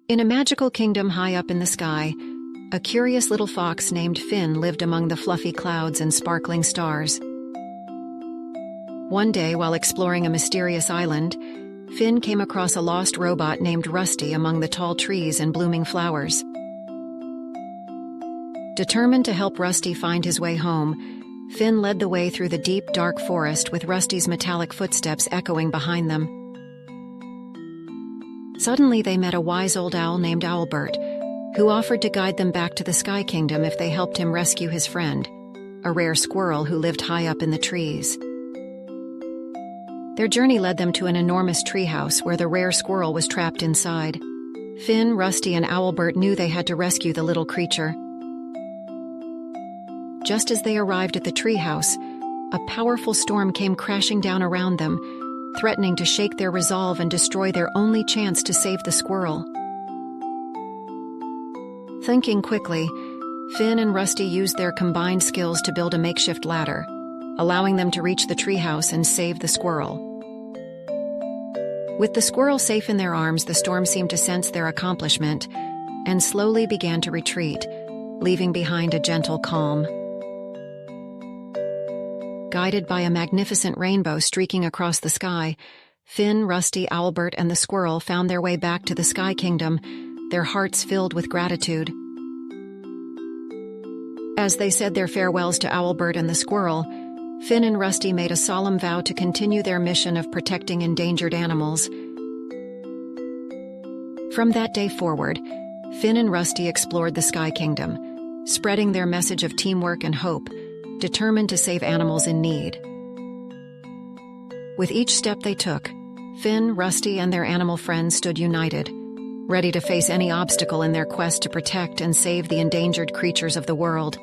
In a magical kingdom high up in the sky, a curious little fox named Finn lived among the fluffy clouds and sparkling stars. One day, while exploring a mysterious island, Finn came across a lost robot named Rusty among the tall trees and blooming flowers. Determined to help Rusty find his way home, Finn led the way through the deep, dark forest with Rusty's metallic footsteps echoing behind them. Suddenly they met a wise old owl named Owlbert, who offered to guide them back to the Sky Kingdom if they helped him rescue his friend, a rare squirrel who lived high up in the trees. Their journey led them to an enormous treehouse where the rare squirrel was trapped inside. Finn, Rusty, and Owlbert knew they had to rescue the little creature. Just as they arrived at the treehouse, a powerful storm came crashing down around them, threatening to shake their resolve and destroy their only chance to save the squirrel. Thinking quickly, Finn and Rusty used their combined skills to build a makeshift ladder, allowing them to reach the treehouse and save the squirrel. With the squirrel safe in their arms, the storm seemed to sense their accomplishment and slowly began to retreat, leaving behind a gentle calm. Guided by a magnificent rainbow streaking across the sky, Finn, Rusty, Owlbert, and the squirrel found their way back to the Sky Kingdom, their hearts filled with gratitude. As they said their farewells to Owlbert and the squirrel, Finn and Rusty made a solemn vow to continue their mission of protecting endangered animals. From that day forward, Finn and Rusty explored the Sky Kingdom, spreading their message of teamwork and hope, determined to save animals in need. With each step they took, Finn, Rusty, and their animal friends stood united, ready to face any obstacle in their quest to protect and save the endangered creatures of the world.